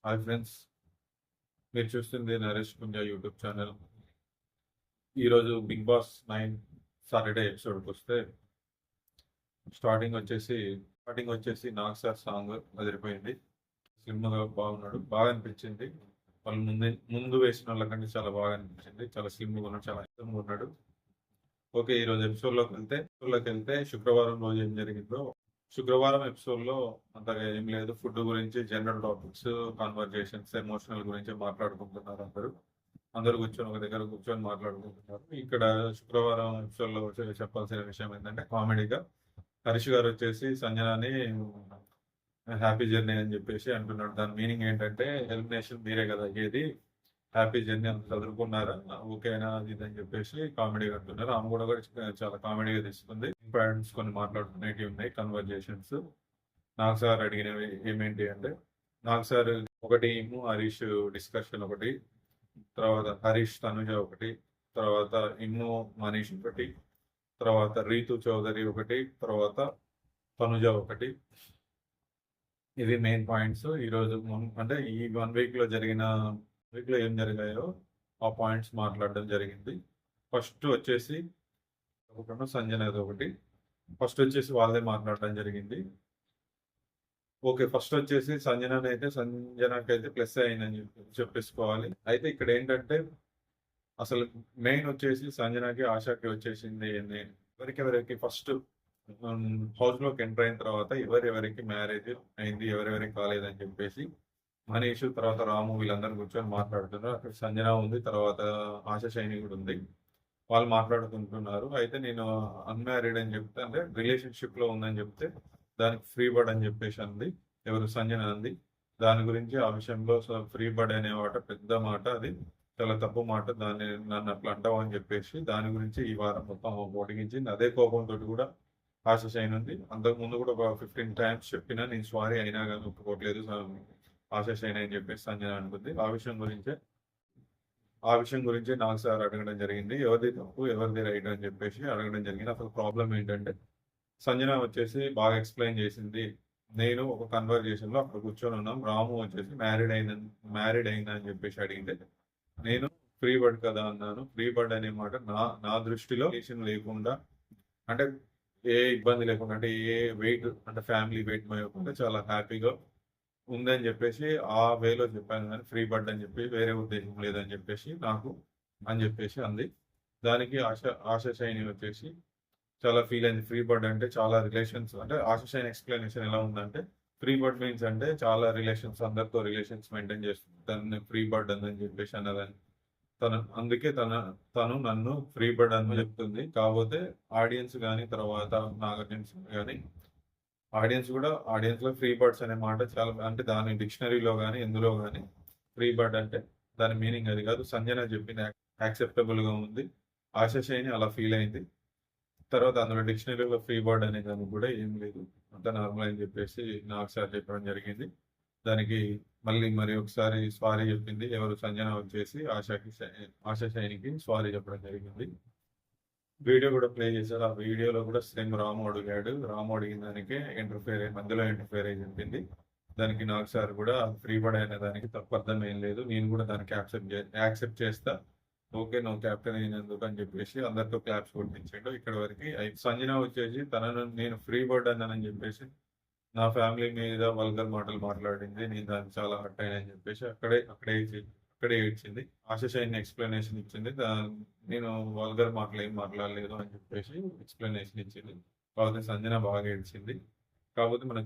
Hi friends, మీరు చూస్తుంది Naresh Punja YouTube channel. ఈరోజు బిగ్ బాస్ 9 సాటర్డే ఎపిసోడ్కి వస్తే స్టార్టింగ్ వచ్చేసి నాగ్ సార్ సాంగ్ అదిరిపోయింది. స్లిమ్గా బాగున్నాడు, బాగా అనిపించింది. వాళ్ళు ముందు వేసిన వాళ్ళకంటే చాలా బాగా అనిపించింది. చాలా స్లిమ్గా ఉన్నాడు, చాలా ఇష్టంగా ఉన్నాడు. ఓకే, ఈరోజు ఎపిసోడ్లోకి వెళ్తే శుక్రవారం రోజు ఏం జరిగిందో. శుక్రవారం ఎపిసోడ్లో అంతగా ఏం లేదు. ఫుడ్ గురించి, జనరల్ టాపిక్స్, కాన్వర్జేషన్స్, ఎమోషనల్ గురించి మాట్లాడుకుంటున్నారు. అందరూ కూర్చొని ఒక దగ్గర కూర్చొని మాట్లాడుకుంటున్నారు. ఇక్కడ శుక్రవారం ఎపిసోడ్లో చెప్పాల్సిన విషయం ఏంటంటే, కామెడీగా హరీష్ గారు వచ్చేసి సంజనాని హ్యాపీ జర్నీ అని చెప్పేసి అంటున్నాడు. దాని మీనింగ్ ఏంటంటే, ఎలిమినేషన్ మీరే కదా అయ్యేది, హ్యాపీ జర్నీ అంత చదువుకున్నారా, ఓకేనా, అది ఇది అని చెప్పేసి కామెడీగా అంటున్నారు. ఆమె కూడా చాలా కామెడీగా తీసుకుంది. పాయింట్స్ కొన్ని మాట్లాడుకునేవి ఉన్నాయి, కన్వర్జేషన్స్. నాకు సార్ అడిగినవి ఏమేంటి అంటే, నాకు సార్ ఒకటి హరీష్ డిస్కషన్ ఒకటి, తర్వాత హరీష్ తనుజ ఒకటి, తర్వాత మనీష్ ఒకటి, తర్వాత రీతు చౌదరి ఒకటి, తర్వాత తనుజ ఒకటి. ఇవి మెయిన్ పాయింట్స్. ఈరోజు అంటే ఈ 1 వీక్ లో ఏం జరిగాయో ఆ పాయింట్స్ మాట్లాడడం జరిగింది. ఫస్ట్ వచ్చేసి సంజన ఒకటి, ఫస్ట్ వచ్చేసి వాళ్ళే మాట్లాడడం జరిగింది. ఓకే, ఫస్ట్ వచ్చేసి సంజనకైతే ప్లస్ అయిందని చెప్పేసుకోవాలి. అయితే ఇక్కడ ఏంటంటే, అసలు మెయిన్ వచ్చేసి సంజనకి, ఆశాకి వచ్చేసింది ఏంది, ఎవరెవరికి ఫస్ట్ హౌస్లోకి ఎంటర్ అయిన తర్వాత ఎవరెవరికి మ్యారేజ్ అయింది, ఎవరెవరికి కాలేదని చెప్పేసి మనీష్, తర్వాత రాము వీళ్ళందరూ కూర్చొని మాట్లాడుతున్నారు. అక్కడ సంజన ఉంది, తర్వాత ఆశా శైని కూడా ఉంది. వాళ్ళు మాట్లాడుకుంటున్నారు. అయితే నేను అన్మ్యారీడ్ అని చెప్తే, అంటే రిలేషన్షిప్లో ఉందని చెప్తే దానికి ఫ్రీ బర్డ్ అని చెప్పేసి అంది. ఎవరు? సంజన అంది. దాని గురించి ఆ విషయంలో ఫ్రీ బర్డ్ అనే మాట పెద్ద మాట, అది చాలా తప్పు మాట, దాన్ని నన్ను అట్లా అంటావు అని చెప్పేసి దాని గురించి ఈ వారం మొత్తం పొడిగించింది. అదే కోపంతో కూడా ఆశ షైన్ ఉంది. అంతకుముందు కూడా ఒక 15 టైమ్స్ చెప్పినా నేను సారీ అయినా కానీ ఒప్పుకోవట్లేదు ఆశ షైన్ అని చెప్పేసి సంజన అనుకుంది. ఆ విషయం గురించి నాకు సార్ అడగడం జరిగింది. ఎవరిది తప్పు, ఎవరిది రైట్ అని చెప్పేసి అడగడం జరిగింది. అసలు ప్రాబ్లం ఏంటంటే, సంజన వచ్చేసి బాగా ఎక్స్ప్లెయిన్ చేసింది. నేను ఒక కన్వర్జేషన్లో అక్కడ కూర్చొని ఉన్నాం. రాము వచ్చేసి మ్యారీడ్ అయినా అని చెప్పేసి అడిగితే, నేను ఫ్రీ బర్డ్ కదా అన్నాను. ఫ్రీ బర్డ్ అనే మాట నా దృష్టిలో లేకుండా, అంటే ఏ ఇబ్బంది లేకుండా, అంటే ఏ వెయిట్, అంటే ఫ్యామిలీ వెయిట్ మోయకుండా చాలా హ్యాపీగా ఉందని చెప్పేసి ఆ వేలో చెప్పాను. కానీ ఫ్రీ బర్డ్ అని చెప్పి వేరే ఉద్దేశం లేదని చెప్పేసి అని చెప్పేసి అంది. దానికి ఆశ శైని వచ్చేసి చాలా ఫీల్ అయింది. ఫ్రీ బర్డ్ అంటే చాలా రిలేషన్స్, అంటే ఆశ శైని ఎక్స్ప్లెనేషన్ ఎలా ఉందంటే, ఫ్రీ బర్డ్ మీన్స్ అంటే చాలా రిలేషన్స్, అందరితో రిలేషన్స్ మెయింటైన్ చేస్తుంది, తనని ఫ్రీ బర్డ్ అని చెప్పేసి అన్నదని. అందుకే తను నన్ను ఫ్రీ బర్డ్ అని చెప్తుంది. కాకపోతే ఆడియన్స్ కానీ, తర్వాత నాగార్జున కానీ, ఆడియన్స్ లో ఫ్రీ బర్డ్స్ అనే మాట చాలా, అంటే దాని డిక్షనరీలో కానీ ఎందులో కానీ ఫ్రీ బర్డ్ అంటే దాని మీనింగ్ అది కాదు. సంజన చెప్పింది యాక్సెప్టబుల్ గా ఉంది. ఆశా శైని అలా ఫీల్ అయింది. తర్వాత అందులో డిక్షనరీలో ఫ్రీ బర్డ్ అనే దానికి కూడా ఏం లేదు, అంత నార్మల్ అని చెప్పేసి నాకు సార్ చెప్పడం జరిగింది. దానికి మరి ఒకసారి సారీ చెప్పింది. ఎవరు? సంజన వచ్చేసి ఆశా శైనికి సారీ చెప్పడం జరిగింది. వీడియో కూడా ప్లే చేశారు. ఆ వీడియోలో కూడా సేమ్ రాము అడిగాడు. రాము అడిగిన దానికే మధ్యలో ఇంటర్ఫేర్ అయి చెప్పింది. దానికి నాకు సార్ కూడా ఫ్రీ బర్డ్ అయిన దానికి తప్పు అర్థం ఏం లేదు, నేను కూడా దానికి యాక్సెప్ట్ చేస్తా, ఓకే నువ్వు క్యాప్టెన్ అయినందుకు అని చెప్పేసి అందరితో క్లాప్స్ కొట్టించాడు. ఇక్కడ వరకు సంజన వచ్చేసి తనను నేను ఫ్రీ బర్డ్ అన్నానని చెప్పేసి నా ఫ్యామిలీ మీద వల్గర్ మాటలు మాట్లాడింది. నేను దానికి చాలా హర్ట్ అయినా అని చెప్పేసి అక్కడే ఏడ్చింది. ఆశా షైన్ ఎక్స్ప్లెనేషన్ ఇచ్చింది. నేను వల్గర్ మాటలు ఏం మాట్లాడలేదు అని చెప్పేసి ఎక్స్ప్లెనేషన్ ఇచ్చింది. కాకపోతే సంజన బాగా ఏడ్చింది. కాకపోతే మన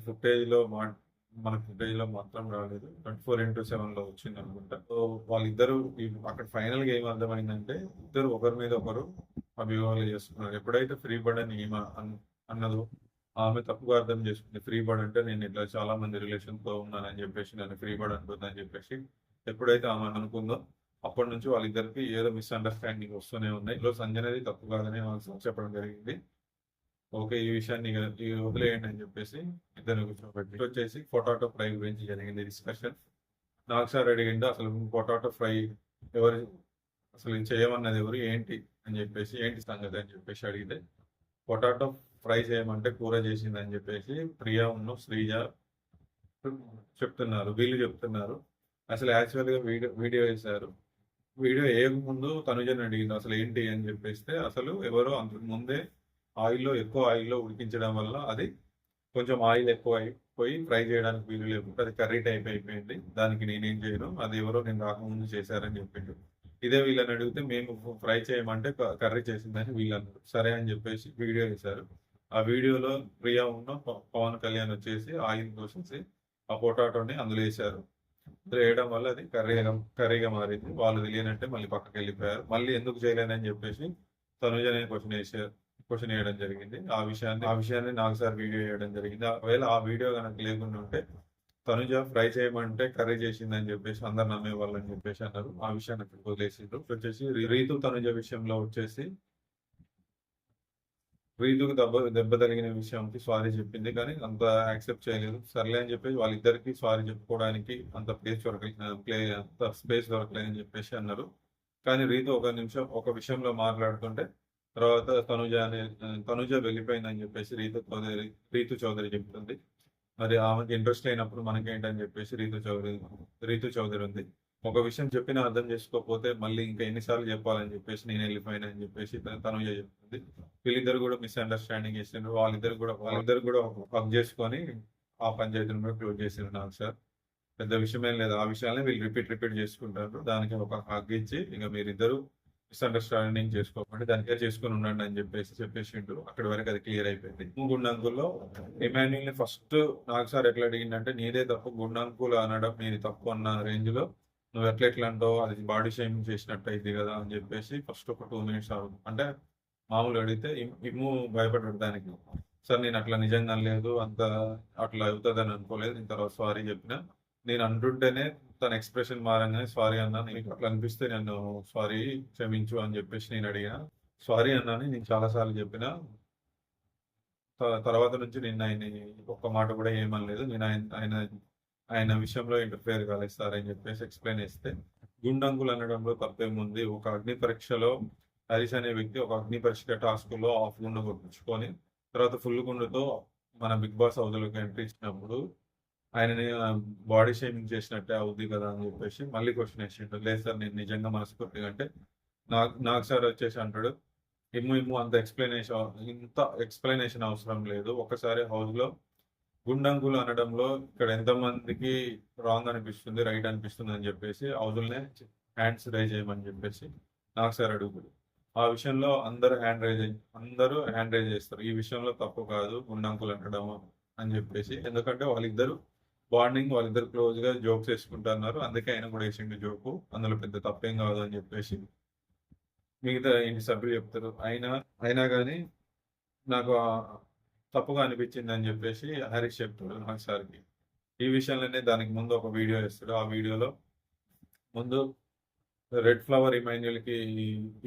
ఫుటేజ్లో మాత్రం రాలేదు. 24x7 వచ్చింది అనుకుంటా. సో వాళ్ళిద్దరూ అక్కడ ఫైనల్ గా ఏం అర్థమైందంటే, ఇద్దరు ఒకరి మీద ఒకరు అభియోగాలు చేస్తున్నారు. ఎప్పుడైతే ఫ్రీ బర్డ్ అని అన్నదో, ఆమె తప్పుగా అర్థం చేసుకుంది. ఫ్రీ బర్డ్ అంటే నేను ఇట్లా చాలా మంది రిలేషన్ తో ఉన్నానని చెప్పేసి నన్ను ఫ్రీ బర్డ్ అంటుందని చెప్పేసి ఎప్పుడైతే ఆమె అనుకుందో, అప్పటి నుంచి వాళ్ళిద్దరికి ఏదో మిస్అండర్స్టాండింగ్ వస్తూనే ఉన్నాయి. ఇందులో సంజనది తప్పు కాదని వాళ్ళు చెప్పడం జరిగింది. ఓకే, ఈ విషయాన్ని వదిలేయండి అని చెప్పేసి ఇద్దరు కూర్చోబెట్టి వచ్చేసి పొటాటో ఫ్రై గురించి జరిగింది డిస్కషన్. నాకు సార్ అడిగిండు, అసలు పొటాటో ఫ్రై ఎవరు, అసలు చేయమన్నది ఎవరు, ఏంటి అని చెప్పేసి, ఏంటి సంగతి అని చెప్పేసి అడిగితే, పొటాటో ఫ్రై చేయమంటే కూర చేసిందని చెప్పేసి ప్రియా శ్రీజ వీళ్ళు చెప్తున్నారు. అసలు యాక్చువల్‌గా వీడియో ఏశారు. వీడియో ఏయకముందు తనుజని అడిగింది అసలు ఏంటి అని చెప్పేస్తే, అసలు ఎవరో అంతకు ముందే ఎక్కువ ఆయిల్‌లో ఉడికించడం వల్ల అది కొంచెం ఆయిల్ ఎక్కువైపోయి ఫ్రై చేయడానికి వీలు లేకుండా అది కర్రీ టైప్ అయిపోయింది. దానికి నేనేం చేయను. అది ఎవరో నేను రాకముందు చేశారని చెప్పిండు. ఇదే వీళ్ళని అడిగితే మేము ఫ్రై చేయమంటే కర్రీ చేసిందని వీళ్ళన్నారు. సరే అని చెప్పేసి వీడియో చేశారు. ఆ వీడియోలో ప్రియా పవన్ కళ్యాణ్ వచ్చేసి ఆయిల్ పోసేసి ఆ పొటాటోని అందులో వేశారు. అందులో వేయడం వల్ల అది కర్రీగా మారింది. వాళ్ళు తెలియనంటే మళ్ళీ పక్కకి వెళ్ళిపోయారు. మళ్ళీ ఎందుకు చేయలేదని చెప్పేసి తనుజనే క్వశ్చన్ వేయడం జరిగింది. ఆ విషయాన్ని నాకు సార్ వీడియో చేయడం జరిగింది. ఒకవేళ ఆ వీడియో కనుక లేకుండా ఉంటే తనుజ ఫ్రై చేయమంటే కర్రీ చేసిందని చెప్పేసి అందరు నమ్మేవాళ్ళని చెప్పేసి అన్నారు. ఆ విషయాన్ని అక్కడ వదిలేసిండ్రు. వచ్చేసి రీతు తనుజ విషయంలో వచ్చేసి రీతుకి దెబ్బ తగిలిన విషయంకి సారీ చెప్పింది. కానీ అంత యాక్సెప్ట్ చేయలేదు. సర్లే అని చెప్పేసి వాళ్ళిద్దరికి సారీ చెప్పుకోవడానికి అంత స్పేస్ దొరకలేదని చెప్పేసి అన్నారు. కానీ రీతు ఒక విషయంలో మాట్లాడుతుంటే తర్వాత తనుజ వెళ్ళిపోయిందని చెప్పేసి రీతు చౌదరి చెప్తుంది. మరి ఆమెకి ఇంట్రెస్ట్ అయినప్పుడు మనకేంటని చెప్పేసి రీతు చౌదరి ఉంది. ఒక విషయం చెప్పినా అర్థం చేసుకోకపోతే మళ్ళీ ఇంకా ఎన్నిసార్లు చెప్పాలని చెప్పేసి నేను వెళ్ళిపోయినా అని చెప్పేసి తనుజ చెప్తుంది. వీళ్ళిద్దరు కూడా మిస్అండర్స్టాండింగ్ చేసిండ్రు. వాళ్ళిద్దరు కూడా హక్ చేసుకొని ఆ పంచాయతీని కూడా క్లోజ్ చేసిండ్రు నాకు సార్. పెద్ద విషయమేం లేదు. ఆ విషయాన్ని వీళ్ళు రిపీట్ చేసుకుంటారు. దానికి ఒక హగ్ ఇచ్చి ఇక మీరిద్దరు మిస్అండర్స్టాండింగ్ చేసుకోకండి, దానికే చేసుకుని ఉండండి అని చెప్పేసిండు. అక్కడి వరకు అది క్లియర్ అయిపోయింది. గుండంకుల్లో ఇమాన్యుల్ ని ఫస్ట్ నాకు సార్ ఎట్లా అడిగిందంటే నీదే తప్పు, గుండంకులు అనడం నీది తప్పు అన్న రేంజ్ లో నువ్వు ఎట్లా అంటావు, అది బాడీ షేమింగ్ చేసినట్టు అయింది కదా అని చెప్పేసి ఫస్ట్ ఒక 2 minutes అంటే మామూలు అడిగితే ఇమ్ము భయపడ్డాడు దానికి. సార్ నేను అట్లా నిజంగా లేదు, అంత అట్లా అవుతుందని అనుకోలేదు, నేను తర్వాత సారీ చెప్పిన, నేను అంటుంటేనే తన ఎక్స్ప్రెషన్ మారంగానే సారీ అన్నా, నీకు అట్లా అనిపిస్తే నన్ను సారీ క్షమించు అని చెప్పేసి నేను అడిగిన. సారీ అన్నాని నేను చాలాసార్లు చెప్పిన. తర్వాత నుంచి నేను ఆయన ఒక్క మాట కూడా ఏమనలేదు. నేను ఆయన ఆయన విషయంలో ఇంటర్ఫేర్ కాలేదు సార్ అని చెప్పేసి ఎక్స్ప్లెయిన్ చేస్తే, గుండంగులు అనడంలో తప్పేముంది, ఒక అగ్ని పరీక్షలో హరీష్ అనే వ్యక్తి ఒక అగ్ని పరీక్ష టాస్క్లో హాఫ్ గుండు కొట్టించుకొని తర్వాత ఫుల్ గుండుతో మన బిగ్ బాస్ హౌస్లోకి ఎంట్రీ ఇచ్చినప్పుడు ఆయనని బాడీ షేమింగ్ చేసినట్టే అవుద్ది కదా అని చెప్పేసి మళ్ళీ క్వశ్చన్ వేసిండు. లేదు సార్ నేను నిజంగా మనస్ఫూర్తిగా అంటే నాకు సార్ వచ్చేసి అంటాడు, ఇమ్ము అంత ఎక్స్ప్లెనేషన్ అవసరం లేదు. ఒకసారి హౌస్లో గుండంగులు అనడంలో ఇక్కడ ఎంతమందికి రాంగ్ అనిపిస్తుంది, రైట్ అనిపిస్తుంది అని చెప్పేసి హౌజుల్నే హ్యాండ్స్ రైజ్ చేయమని చెప్పేసి నాకు సార్ అడుగుతాడు. ఆ విషయంలో అందరూ హ్యాండ్ రైజ్ చేస్తారు. ఈ విషయంలో తప్పు కాదు గుండంకులు అనడం అని చెప్పేసి, ఎందుకంటే వాళ్ళిద్దరు క్లోజ్ గా జోక్స్ వేసుకుంటున్నారు. అందుకే ఆయన కూడా వేసిండు జోకు, అందులో పెద్ద తప్పేం కాదు అని చెప్పేసి మిగతా ఇంటి సభ్యులు చెప్తారు. అయినా కానీ నాకు తప్పుగా అనిపించింది అని చెప్పేసి హరీష్ చెప్తాడు నాకు సార్కి. ఈ విషయంలోనే దానికి ముందు ఒక వీడియో వేస్తాడు. ఆ వీడియోలో ముందు రెడ్ ఫ్లవర్ కి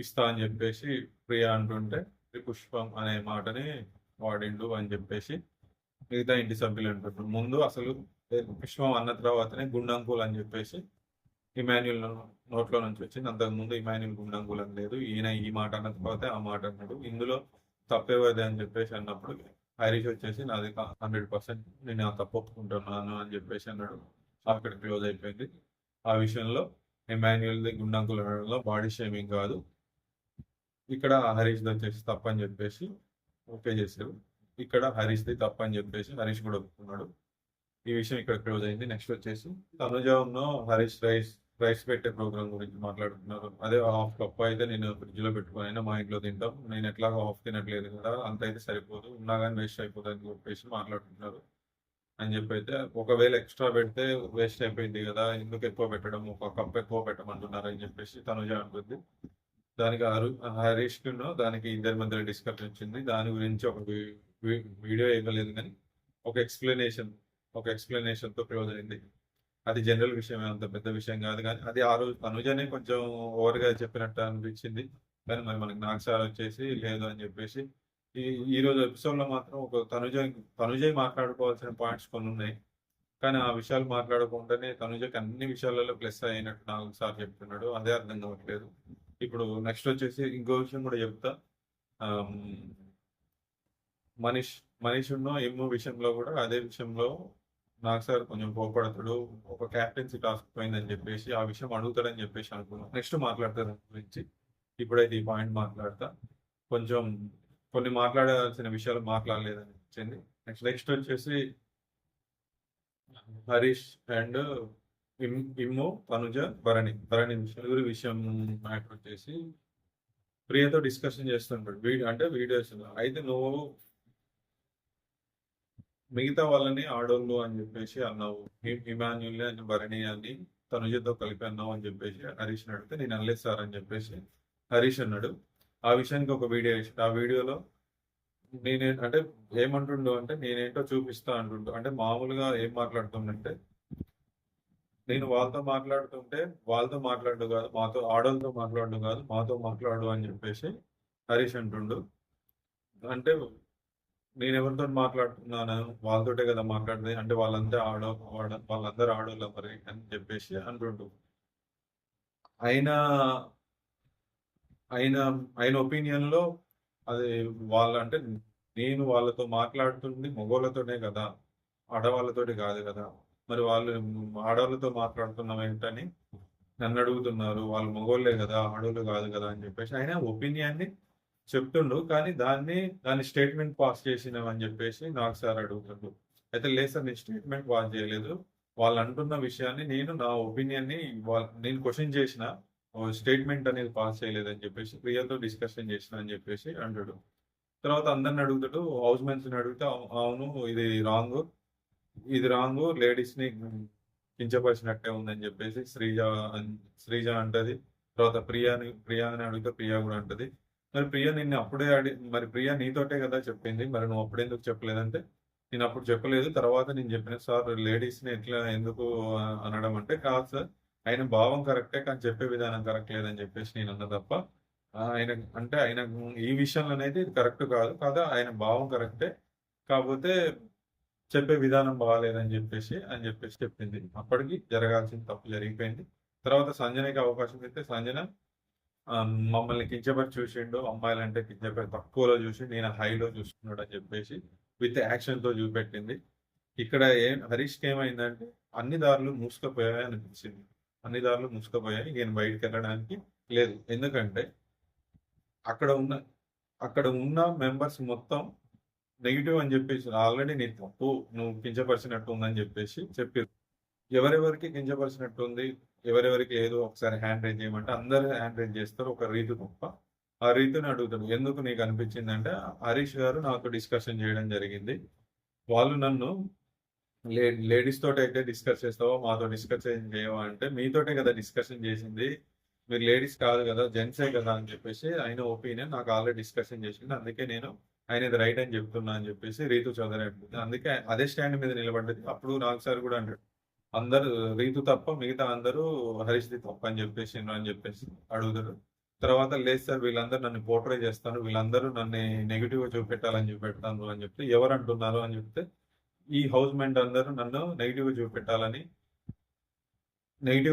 ఇస్తా అని చెప్పేసి ప్రియా అంటుంటే పుష్పం అనే మాటని వాడిండు అని చెప్పేసి మిగతా ఇంటి సభ్యులు అంటుంటారు. ముందు అసలు పుష్పం అన్న తర్వాతనే గుండంకుల్ అని చెప్పేసి ఇమాన్యుల్ నోట్లో నుంచి వచ్చింది. అంతకుముందు ఇమాన్యుల్ గుండంకుల్ అని లేదు. ఈయన ఈ మాట అన్న తర్వాత ఆ మాట అన్నాడు. ఇందులో తప్పేవదే అని చెప్పేసి అన్నప్పుడు హరీష్ వచ్చేసి నాది 100% నేను ఆ తప్పు ఒప్పుకుంటున్నాను అని చెప్పేసి అన్నాడు. అక్కడ క్లోజ్ అయిపోయింది. ఆ విషయంలో ఇమాన్యుల్ది గుండంకుల్ అనడంలో బాడీ షేమింగ్ కాదు, ఇక్కడ హరీష్ది వచ్చేసి తప్పని చెప్పేసి ఓకే చేశారు. ఇక్కడ హరీష్ది తప్పని చెప్పేసి హరీష్ కూడా ఒప్పుకున్నాడు. ఈ విషయం ఇక్కడ క్లోజ్ అయింది. నెక్స్ట్ వచ్చేసి తనుజ హరీష్ రైస్ పెట్టే ప్రోగ్రామ్ గురించి మాట్లాడుతున్నారు. అదే హాఫ్ కప్ అయితే నేను ఫ్రిడ్జ్ లో పెట్టుకుని మా ఇంట్లో తింటాం, నేను ఎట్లాగో హాఫ్ తినట్లేదు కదా, అంత అయితే సరిపోదు, ఉన్నా కానీ వేస్ట్ అయిపోతుంది అని చెప్పేసి మాట్లాడుతున్నారు అని చెప్పి అయితే, ఒకవేళ ఎక్స్ట్రా పెడితే వేస్ట్ అయిపోయింది కదా, ఎందుకు ఎక్కువ పెట్టడం, ఒక కప్ ఎక్కువ పెట్టమంటున్నారు అని చెప్పేసి తనుజ అంటుంది. దానికి హరీష్ దానికి ఇద్దరి మధ్య డిస్కషన్ వచ్చింది. దాని గురించి ఒక వీడియో ఇవ్వలేదు కానీ ఒక ఎక్స్ప్లెనేషన్ తో క్లోజ్ అయింది. అది జనరల్ విషయమే, అంత పెద్ద విషయం కాదు. కానీ అది ఆ రోజు తనుజనే కొంచెం ఓవర్ గా చెప్పినట్టు అనిపించింది. కానీ మరి మనకి నాకు సార్ వచ్చేసి లేదు అని చెప్పేసి ఈ రోజు ఎపిసోడ్ లో మాత్రం ఒక తనుజ మాట్లాడుకోవాల్సిన పాయింట్స్ కొన్ని ఉన్నాయి. కానీ ఆ విషయాలు మాట్లాడకుండానే తనుజకి అన్ని విషయాలలో ప్లస్ అయినట్టు నాకు సార్ చెప్తున్నాడు. అదే అర్థం కావట్లేదు. ఇప్పుడు నెక్స్ట్ వచ్చేసి ఇంకో విషయం కూడా చెప్తా. మనీష్ ఎమ్మో విషయంలో కూడా అదే విషయంలో నాకు సార్ కొంచెం కోపడతాడు. ఒక క్యాప్టెన్సీ టాస్క్ పోయిందని చెప్పేసి ఆ విషయం అడుగుతాడని చెప్పేసి అనుకున్నాను. నెక్స్ట్ మాట్లాడతా దాని గురించి. ఇప్పుడైతే ఈ పాయింట్ మాట్లాడతా. కొంచెం కొన్ని మాట్లాడాల్సిన విషయాలు మాట్లాడలేదని అనిపించింది. నెక్స్ట్ వచ్చేసి హరీష్ అండ్ ఇమ్ము, తనుజ, భరణి నలుగురి విషయం మ్యాటర్ వచ్చేసి ప్రియతో డిస్కషన్ చేస్తుంటాడు. అంటే వీడియోస్ అయితే నువ్వు మిగతా వాళ్ళని ఆడోళ్ళు అని చెప్పేసి అన్నావు. ఇమాన్యుల్ అని భరణి అని తనుజతో కలిపి అన్నావు అని చెప్పేసి హరీష్ అడిగితే నేను అనలేదు సార్ అని చెప్పేసి హరీష్ అన్నాడు. ఆ విషయానికి ఒక వీడియో వేసాడు. ఆ వీడియోలో అంటే ఏమంటుండు అంటే నేనేంటో చూపిస్తా అంటుండు. అంటే మామూలుగా ఏం మాట్లాడుతుండంటే నేను వాళ్ళతో మాట్లాడుతుంటే వాళ్ళతో మాట్లాడు కాదు, మాతో ఆడోళ్ళతో మాట్లాడు కాదు, మాతో మాట్లాడు అని చెప్పేసి హరీష్ అంటుండు. అంటే నేను ఎవరితో మాట్లాడుతున్నాను వాళ్ళతోటే కదా మాట్లాడేది. అంటే వాళ్ళందరూ ఆడోళ్ళ మరి అని చెప్పేసి అంటుండు. ఆయన ఆయన ఆయన ఒపీనియన్ లో అది అంటే నేను వాళ్ళతో మాట్లాడుతుంది మగోళ్ళతోనే కదా, ఆడవాళ్ళతోటి కాదు కదా. మరి వాళ్ళు ఆడవాళ్ళతో మాట్లాడుతున్నాం ఏంటని నన్ను అడుగుతున్నారు. వాళ్ళు మగోళ్ళే కదా, ఆడోళ్ళు కాదు కదా అని చెప్పేసి ఆయన ఒపీనియన్ ని చెప్తుండు. కానీ దాని స్టేట్మెంట్ పాస్ చేసినామని చెప్పేసి నాకు సార్ అడుగుతుండు. అయితే లేదు సార్, నేను స్టేట్మెంట్ పాస్ చేయలేదు. వాళ్ళు అంటున్న విషయాన్ని నా ఒపీనియన్ ని నేను క్వశ్చన్ చేసిన, స్టేట్మెంట్ అనేది పాస్ చేయలేదని చెప్పేసి ప్రియతో డిస్కషన్ చేసిన అని చెప్పేసి అంటాడు. తర్వాత అందరిని అడుగుతాడు, హౌస్ మెన్స్ ని అడిగితే అవును ఇది రాంగ్, లేడీస్ ని కించపరిచినట్టే ఉందని చెప్పేసి శ్రీజ అంటది. తర్వాత ప్రియాని అడిగితే ప్రియా కూడా అంటది. మరి ప్రియ నిన్ను అప్పుడే మరి ప్రియ నీతోటే కదా చెప్పింది, మరి నువ్వు అప్పుడెందుకు చెప్పలేదంటే నేను అప్పుడు చెప్పలేదు, తర్వాత నేను చెప్పిన సార్ లేడీస్ ని ఎట్లా ఎందుకు అనడం అంటే కాదు సార్, ఆయన భావం కరెక్టే కానీ చెప్పే విధానం కరెక్ట్ లేదని చెప్పేసి నేను అన్న తప్ప ఆయన ఈ విషయంలో అనేది కరెక్ట్ కాదు కాదా, ఆయన భావం కరెక్టే, కాకపోతే చెప్పే విధానం బాగాలేదని చెప్పేసి చెప్పింది. అప్పటికి జరగాల్సిన తప్పు జరిగిపోయింది. తర్వాత సంజనకి అవకాశం ఇస్తే సంజన మమ్మల్ని కించపరి చూసిండు, అమ్మాయిలంటే కించపరి తక్కువలో చూసి నేను హైలో చూసుకున్నాడు అని చెప్పేసి విత్ యాక్షన్ తో చూపెట్టింది. ఇక్కడ హరీష్కి ఏమైందంటే అన్ని దారులు మూసుకుపోయాయి అనిపించింది. అన్ని దారులు మూసుకుపోయాయి, నేను బయటకు వెళ్ళడానికి లేదు. ఎందుకంటే అక్కడ ఉన్న మెంబర్స్ మొత్తం నెగిటివ్ అని చెప్పేసి ఆల్రెడీ నీ తప్పు, నువ్వు కించపరిచినట్టు ఉందని చెప్పేసి చెప్పారు. ఎవరెవరికి కించపరిచినట్టు ఉంది, ఎవరెవరికి ఏదో ఒకసారి హ్యాండ్ రైజ్ చేయమంటే అందరూ హ్యాండ్ రైజ్ చేస్తారు, ఒక రీతు తప్ప. ఆ రీతిని అడుగుతాడు, ఎందుకు నీకు అనిపించింది అంటే హరీష్ గారు నాతో డిస్కషన్ చేయడం జరిగింది. వాళ్ళు నన్ను లేడీస్ తోటి అయితే డిస్కస్ చేస్తావో మాతో డిస్కషన్ చేయవా అంటే మీతోటే కదా డిస్కషన్ చేసింది, మీరు లేడీస్ కాదు కదా జెంట్సే కదా అని చెప్పేసి ఆయన ఒపీనియన్ నాకు ఆల్రెడీ డిస్కషన్ చేసింది, అందుకే నేను ఆయనది రైట్ అని చెప్తున్నా అని చెప్పేసి రీతు చౌదరి అంటుంది. అందుకే అదే స్టాండ్ మీద నిలబడ్డది. అప్పుడు నాకు సార్ కూడా అంటాడు, అందరూ రీతు తప్ప మిగతా అందరూ హరీష్ది తప్ప అని చెప్పేసి అడుగుతాడు. తర్వాత లేదు సార్, వీళ్ళందరూ నన్ను పోర్ట్రే చేస్తాను, వీళ్ళందరూ నన్ను నెగిటివ్ గా చూపెట్టాలని చూపెడతాను అని చెప్తే ఎవరు అంటున్నారు అని చెప్తే ఈ హౌస్ మెంట్ అందరూ నన్ను నెగిటివ్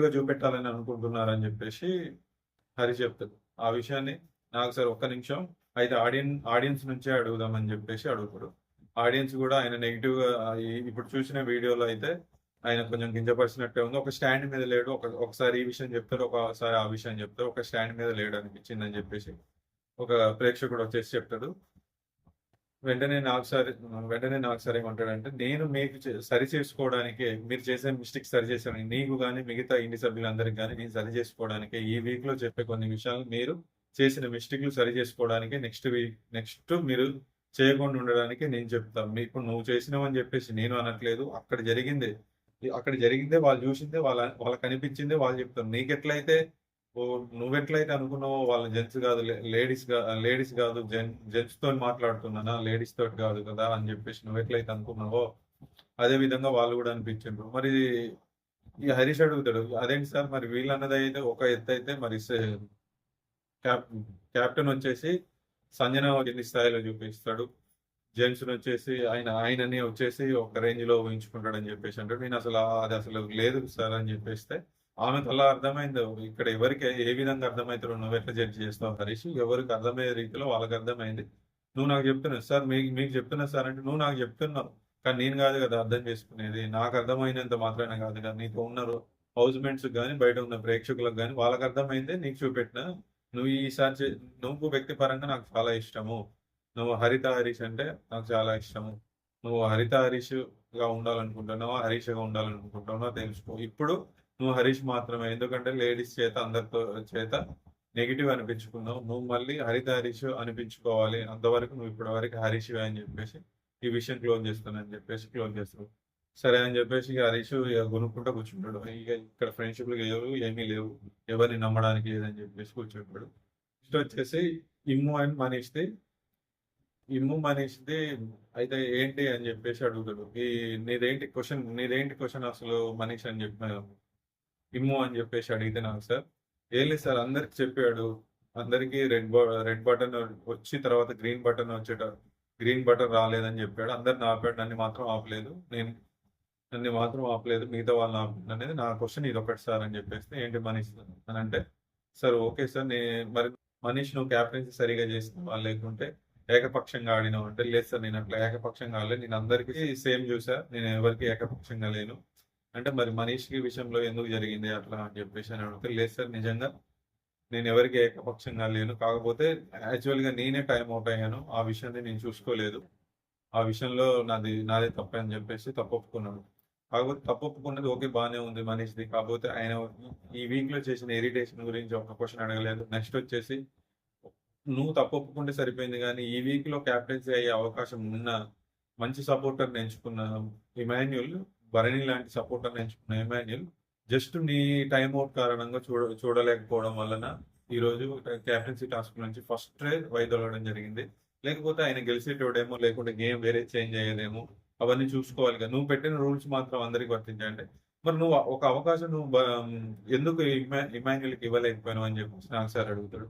గా చూపెట్టాలని అనుకుంటున్నారు అని చెప్పేసి హరీష్ చెప్తాడు. ఆ విషయాన్ని నాకు సార్ ఒక్క నిమిషం అయితే ఆడియన్స్ నుంచే అడుగుదామని చెప్పేసి అడుగుతాడు. ఆడియన్స్ కూడా ఆయన నెగిటివ్ గా ఇప్పుడు చూసిన వీడియోలో అయితే ఆయన కొంచెం కించపరిచినట్టే ఉంది. ఒక స్టాండ్ మీద లేడు, ఒకసారి ఈ విషయం చెప్తాడు, ఒకసారి ఆ విషయం చెప్తాడు, ఒక స్టాండ్ మీద లేడు అనిపించింది అని చెప్పేసి ఒక ప్రేక్షకుడు వచ్చేసి చెప్తాడు. వెంటనే నాకు సార్ ఏమంటాడంటే నేను మీకు సరి చేసుకోవడానికి, మీరు చేసే మిస్టేక్ సరి చేసాను నీకు కానీ మిగతా ఇంటి సభ్యులందరికీ కానీ నేను సరి చేసుకోవడానికి ఈ వీక్ లో చెప్పే కొన్ని విషయాలు మీరు చేసిన మిస్టేక్లు సరి చేసుకోవడానికి నెక్స్ట్ మీరు చేయకుండా ఉండడానికి నేను చెప్తాను. మీకు నువ్వు చేసినావని చెప్పేసి నేను అనట్లేదు, అక్కడ జరిగిందే వాళ్ళు చూసిందే వాళ్ళకి అనిపించిందే వాళ్ళు చెప్తారు. నీకెట్లయితే నువ్వెట్లయితే అనుకున్నావో వాళ్ళ జెంట్స్ కాదు, లేడీస్ కాదు, జెంట్స్ తో మాట్లాడుతున్నానా లేడీస్ తోటి కాదు కదా అని చెప్పేసి నువ్వెట్లయితే అనుకున్నావో అదే విధంగా వాళ్ళు కూడా అనిపించిండ్రు. మరి ఈ హరీష్ అడుగుతాడు, అదేంటి సార్ మరి వీళ్ళన్నది అయితే ఒక ఎత్తు అయితే మరి కెప్టెన్ వచ్చేసి సంజన ఎన్ని స్థాయిలో చూపిస్తాడు, జెంట్స్ వచ్చేసి ఆయనని వచ్చేసి ఒక రేంజ్ లో ఊహించుకుంటాడు అని చెప్పేసి అంటాడు. నేను అది అసలు లేదు సార్ అని చెప్పేస్తే ఆమెకు అలా అర్థమైంది. ఇక్కడ ఎవరికి ఏ విధంగా అర్థమవుతారో నువ్వు ఎట్లా జడ్జి చేస్తావు హరీష్, ఎవరికి అర్థమయ్యే రీతిలో వాళ్ళకి అర్థమైంది. నువ్వు నాకు చెప్తున్నావు సార్, మీకు చెప్తున్నా సార్ అంటే నువ్వు నాకు చెప్తున్నావు, కానీ నేను కాదు కదా అర్థం చేసుకునేది. నాకు అర్థమైనంత మాత్రాన కాదు కదా నీతో ఉన్న హౌస్ మేట్స్ గాని, బయట ఉన్న ప్రేక్షకులకు గాని వాళ్ళకి అర్థమైందే నీకు చూపెట్టినా. నువ్వు ఈసారి నువ్వు వ్యక్తిపరంగా నాకు చాలా ఇష్టము. నువ్వు 'హరిత హరీష్' అంటే నాకు చాలా ఇష్టము. నువ్వు 'హరిత హరీష్‌గా' ఉండాలనుకుంటున్నావా? 'హరీష్‌గా' ఉండాలనుకుంటున్నావా తెలుసుకో. ఇప్పుడు నువ్వు 'హరీష్' మాత్రమే. ఎందుకంటే లేడీస్ చేత అందరితో చేత నెగెటివ్ అనిపించుకున్నావు. నువ్వు మళ్ళీ 'హరిత హరీష్' అనిపించుకోవాలి. అంతవరకు నువ్వు ఇప్పటి వరకు 'హరీష్‌వే' అని చెప్పేసి ఈ విషయం క్లోజ్ చేస్తున్నా అని చెప్పేసి క్లోజ్ చేస్తాడు. సరే అని చెప్పేసి ఇక హరీష్ ఇక గొనుక్కుంటా కూర్చుంటాడు. ఇక ఇక్కడ ఫ్రెండ్‌షిప్‌లు లేవు, ఏమీ లేవు. ఎవరిని నమ్మడానికి లేదని చెప్పేసి కూర్చుంటాడు. నెక్స్ట్ వచ్చేసి ఇమ్ము అండ్ మనీష్‌ది. ఇమ్ము మనీష్‌ది అయితే ఏంటి అని చెప్పేసి అడుగుతాడు. నీదేంటి క్వెషన్ అసలు మనీష్ అని చెప్పాను. ఇమ్ము అని చెప్పేసి అడిగితే నాకు సార్, ఏం లేదు సార్ అందరికి చెప్పాడు. అందరికీ రెడ్ బటన్ వచ్చి తర్వాత గ్రీన్ బటన్ రాలేదని చెప్పాడు. అందరిని ఆపాడు. నన్ను మాత్రం ఆపలేదు. మిగతా వాళ్ళని ఆపాడు అనేది నా క్వెషన్ ఇదొకటి సార్ అని చెప్పేస్తే, ఏంటి మనీష్ అని అంటే, సార్ ఓకే సార్ మరి మనీష్ నువ్వు క్యాప్టెన్సీ సరిగ్గా చేసినావా? లేకుంటే ఏకపక్షంగా ఆడినావు అంటే, లేదు సార్ నేను అట్లా ఏకపక్షంగా ఆడలేదు. నేను అందరికీ సేమ్ చూసా. నేను ఎవరికి ఏకపక్షంగా లేను. అంటే మరి మనీష్‌కి విషయంలో ఎందుకు జరిగింది అట్లా అని చెప్పేసి అని అడిగితే, లేదు సార్ నిజంగా నేను ఎవరికి ఏకపక్షంగా లేను. కాకపోతే యాక్చువల్‌గా నేనే టైమ్ ఔట్ అయ్యాను. ఆ విషయాన్ని నేను చూసుకోలేదు. ఆ విషయంలో నాదే తప్పే అని చెప్పేసి తప్పొప్పుకున్నాడు. కాకపోతే తప్పొప్పుకున్నది ఓకే బానే ఉంది మనీష్‌ది. కాకపోతే ఆయన ఈ వీక్‌లో చేసిన ఇరిటేషన్ గురించి ఒక క్వెషన్ అడగలేదు. నెక్స్ట్ వచ్చేసి నువ్వు తప్పొప్పుకుంటే సరిపోయింది గానీ, ఈ వీక్‌లో క్యాప్టెన్సీ అయ్యే అవకాశం ఉన్న మంచి సపోర్టర్‌ని ఎంచుకున్న ఇమాన్యుల్, భరణి లాంటి సపోర్టర్‌ని ఎంచుకున్న ఇమాన్యుల్ జస్ట్ నీ టైమ్ ఔట్ కారణంగా చూడలేకపోవడం వలన ఈరోజు క్యాప్టెన్సీ టాస్క్ నుంచి ఫస్టే వైదొలగడం జరిగింది. లేకపోతే ఆయన గెలిచేటోడేమో, లేకుంటే గేమ్ వేరే చేంజ్ అయ్యేదేమో అవన్నీ చూసుకోవాలి కదా! నువ్వు పెట్టిన రూల్స్ మాత్రం అందరికి వర్తించాయంటే, మరి నువ్వు ఒక అవకాశం ఎందుకు ఇమాన్యుల్‌కి ఇవ్వలేకపోయావు అని చెప్పేసి నాకు సార్ అడుగుతాడు.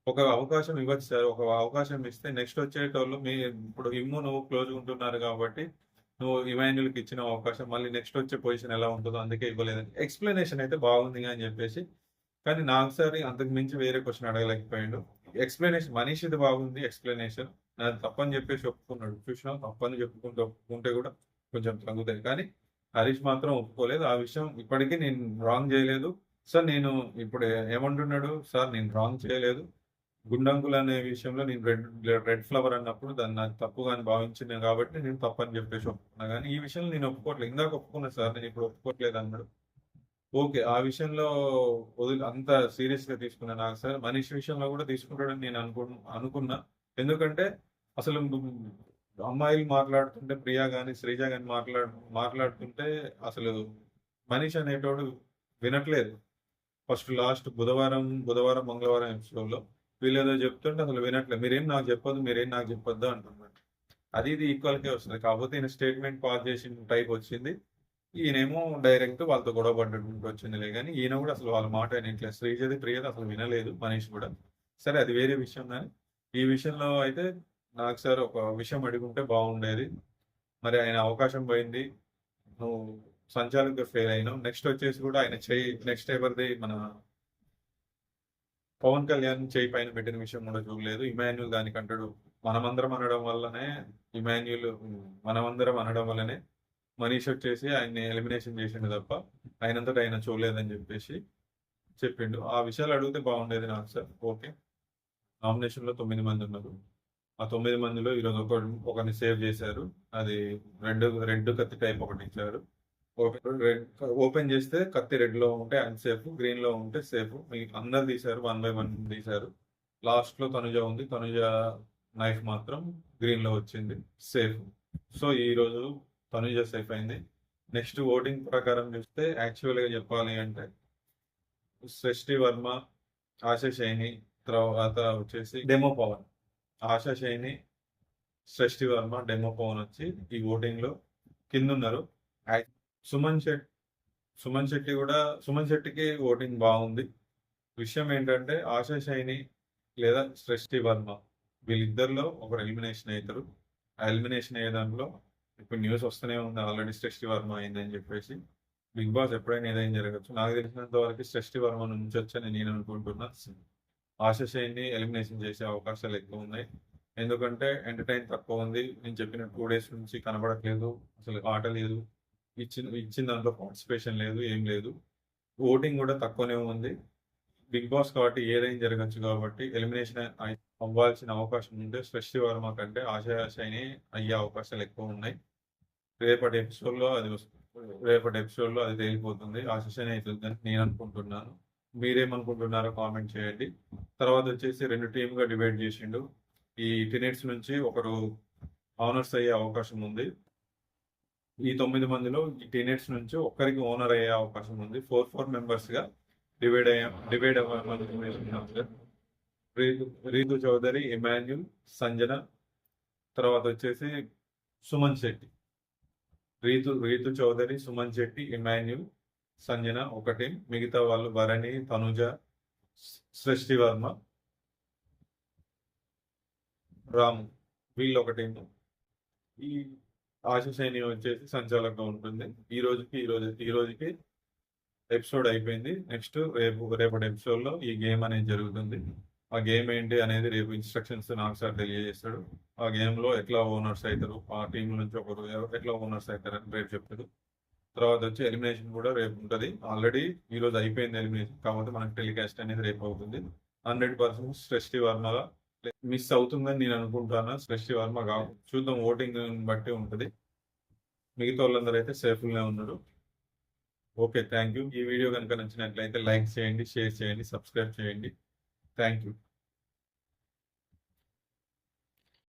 ఒక అవకాశం ఇవ్వచ్చు సార్. ఒక అవకాశం ఇస్తే నెక్స్ట్ వచ్చేటోళ్ళు ఇప్పుడు ఇమ్ము నువ్వు క్లోజ్‌గా ఉంటున్నారు కాబట్టి, నువ్వు ఇమాన్యుల్‌కి ఇచ్చిన అవకాశం మళ్ళీ నెక్స్ట్ వచ్చే పొజిషన్ ఎలా ఉంటదో అందుకే ఇవ్వలేదని. ఎక్స్‌ప్లనేషన్ అయితే బాగుందిగా అని చెప్పేసి, కానీ నాకు సార్ అంతకు మించి వేరే క్వెషన్ అడగలేకపోయిండు. ఎక్స్‌ప్లనేషన్ మనీష్‌ది బాగుంది ఎక్స్‌ప్లనేషన్. నాది తప్పని చెప్పేసి ఒప్పుకున్నాడు. చూసినావా తప్పని ఒప్పుకుంటే కూడా కొంచెం తగ్గుతాయి. కానీ హరీష్ మాత్రం ఒప్పుకోలేదు. ఆ విషయం ఇప్పటికి నేను రాంగ్ చేయలేదు. సార్ నేను ఇప్పుడు ఏమంటున్నాడు, సార్ నేను రాంగ్ చేయలేదు. గుండంకులు అనే విషయంలో నేను రెడ్ ఫ్లవర్ అన్నప్పుడు దాన్ని నాకు తప్పుగా అని భావించింది కాబట్టి నేను తప్పని చెప్పేసి ఒప్పుకున్నా. కానీ ఈ విషయంలో నేను ఒప్పుకోవట్లేదు. ఇందాక ఒప్పుకున్నా సార్ నేను ఇప్పుడు ఒప్పుకోవట్లేదు అన్నాడు. ఓకే. ఆ విషయంలో అంత సీరియస్‌గా తీసుకున్నా నాకు సార్. మనీష్ విషయంలో కూడా తీసుకుంటాడని నేను అనుకున్నా. ఎందుకంటే అసలు అమ్మాయిలు మాట్లాడుతుంటే ప్రియా గాని, శ్రీజ గాని మాట్లాడుతుంటే అసలు మనీష్ అనేటోడు వినట్లేదు. లాస్ట్ బుధవారం, మంగళవారం ఎపిసోడ్‌లో వీళ్ళేదో చెప్తుంటే అసలు వినట్లేదు. మీరేం నాకు చెప్పొద్దు అంటున్నాడు. అది ఇది ఈక్వల్‌కే వస్తది. కాకపోతే ఈయన స్టేట్మెంట్ పాస్ చేసిన టైప్ వచ్చింది. ఈయనేమో డైరెక్ట్ వాళ్ళతో గొడవ పడ్డట్టు వచ్చిందిలే గానీ, ఈయన కూడా అసలు వాళ్ళ మాట వినట్లేదు. శ్రీజది, ప్రియది అసలు వినలేదు మనీష్ కూడా. సరే అది వేరే విషయం గానీ, ఈ విషయంలో అయితే నాకు సార్ ఒక విషయం అడిగుంటే బాగుండేది. మరి ఆయన అవకాశం పోయింది. నువ్వు సంచాలకుగా ఫెయిల్ అయినావు. నెక్స్ట్ వచ్చేసి కూడా ఆయన నెక్స్ట్ ఎవరిది మన పవన్ కళ్యాణ్ చేయి పైన పెట్టిన విషయం కూడా చూడలేదు. ఇమాన్యుల్ దానికంటాడు. మనమందరం అనడం వల్లనే మనమందరం అనడం వల్లనే మనీష్ వచ్చేసి ఆయన్ని ఎలిమినేషన్ చేసిండు తప్ప ఆయనంతటా ఆయన చూడలేదని చెప్పేసి చెప్పిండు. ఆ విషయాలు అడిగితే బాగుండేది నాకు సార్. ఓకే. నామినేషన్‌లో 9 మంది ఉన్నారు. ఆ 9 మందిలో ఈరోజు ఒకరిని సేవ్ చేశారు. అది రెడ్ కత్తి టైప్ ఒకటి ఇచ్చారు. ఓపెన్ చేస్తే కత్తి రెడ్‌లో ఉంటే అన్‌సేఫ్, గ్రీన్‌లో ఉంటే సేఫ్. అందరు తీశారు. 1 బై 1 తీశారు. లాస్ట్‌లో తనుజ ఉంది. తనుజ నైఫ్ మాత్రం గ్రీన్‌లో వచ్చింది. సేఫ్. సో, ఈరోజు తనుజ సేఫ్ అయింది. నెక్స్ట్ ఓటింగ్ ప్రకారం చూస్తే యాక్చువల్‌గా చెప్పాలి అంటే సృష్టి వర్మ, ఆశా షైని, తర్వాత వచ్చేసి డెమో పవన్. ఆశా షైని, సృష్టి వర్మ, డెమో పవన్ వచ్చి ఈ ఓటింగ్‌లో కిందున్నారు. సుమన్ శెట్టికి ఓటింగ్ బాగుంది. విషయం ఏంటంటే ఆశా షైని లేదా సృష్టి వర్మ వీళ్ళిద్దరిలో ఒకరు ఎలిమినేషన్ అవుతారు. ఆ ఎలిమినేషన్ అయ్యే దాంట్లో ఇప్పుడు న్యూస్ వస్తూనే ఉంది ఆల్రెడీ సృష్టి వర్మ అయిందని చెప్పేసి. బిగ్ బాస్ ఎప్పుడైనా ఏదైనా జరగచ్చు. నాకు తెలిసినంత వరకు సృష్టి వర్మ నుంచొచ్చని నేను అనుకుంటున్నా. ఆశా షైని ఎలిమినేషన్ చేసే అవకాశాలు ఎక్కువ ఉన్నాయి. ఎందుకంటే ఎంటర్టైన్ తక్కువ ఉంది. నేను చెప్పిన 2 డేస్ నుంచి కనబడట్లేదు. అసలు ఆట లేదు. ఇచ్చిన దాంట్లో పార్టిసిపేషన్ లేదు. ఏం లేదు. ఓటింగ్ కూడా తక్కువనే ఉంది. బిగ్ బాస్ కాబట్టి ఏదైనా జరగొచ్చు కాబట్టి ఎలిమినేషన్ అవ్వాల్సిన అవకాశం ఉంటే సృష్టి వర్మ కంటే ఆశయ షైని అయ్యే అవకాశాలు ఎక్కువ ఉన్నాయి. రేపటి ఎపిసోడ్‌లో అది రేపటి ఎపిసోడ్‌లో అది తేలిపోతుంది. ఆశయ షైని అయితుందని నేను అనుకుంటున్నాను. మీరేమనుకుంటున్నారో కామెంట్ చేయండి. తర్వాత వచ్చేసి 2 టీమ్‌గా డివైడ్ చేసిండు. ఈ టీనేట్స్ నుంచి ఒకరు ఓనర్స్ అయ్యే అవకాశం ఉంది. ఈ 9 మందిలో ఈ టీనేట్స్ నుంచి ఒక్కరికి ఓనర్ అయ్యే అవకాశం ఉంది. 4 మెంబర్స్‌గా డివైడ్ అవ్వమనుకుంటున్నాం సార్. రీతు చౌదరి, ఇమాన్యుల్, సంజన, తర్వాత వచ్చేసి సుమన్ శెట్టి. రీతు చౌదరి, సుమన్ శెట్టి, ఇమాన్యుల్, సంజన ఒక టీం. మిగతా వాళ్ళు భరణి, తనుజ, సృష్టి వర్మ, రాము వీళ్ళు ఒక టీం. ఈ ఆశశైని వచ్చేసి సంచాలకంగా ఉంటుంది. ఈ రోజుకి ఎపిసోడ్ అయిపోయింది. నెక్స్ట్ రేపటి ఎపిసోడ్‌లో ఈ గేమ్ అనేది జరుగుతుంది. ఆ గేమ్ ఏంటి అనేది రేపు ఇన్స్ట్రక్షన్స్ నాకు సార్ తెలియజేస్తాడు. ఆ గేమ్‌లో ఎట్లా ఓనర్స్ అయితారు, ఆ టీం నుంచి ఒకరు ఎట్లా ఓనర్స్ అయితారని రేపు చెప్తాడు. తర్వాత వచ్చి ఎలిమినేషన్ కూడా రేపు ఉంటుంది. ఆల్రెడీ ఈరోజు అయిపోయింది ఎలిమినేషన్. కాకపోతే మనకు టెలికాస్ట్ అనేది రేపు అవుతుంది. 100% సృష్టి వర్మగా మిస్ అవుతుందని నేను అనుకుంటున్నా. సృష్టి వర్మ కాదు, చూద్దాం, ఓటింగ్ బట్టి ఉంటుంది. మిగతా వాళ్ళందరూ అయితే సేఫ్గానే ఉన్నారు. Okay, thank you. ఈ వీడియో కనుక నచ్చినట్లయితే లైక్ చేయండి, షేర్ చేయండి, సబ్స్క్రైబ్ చేయండి. Thank you.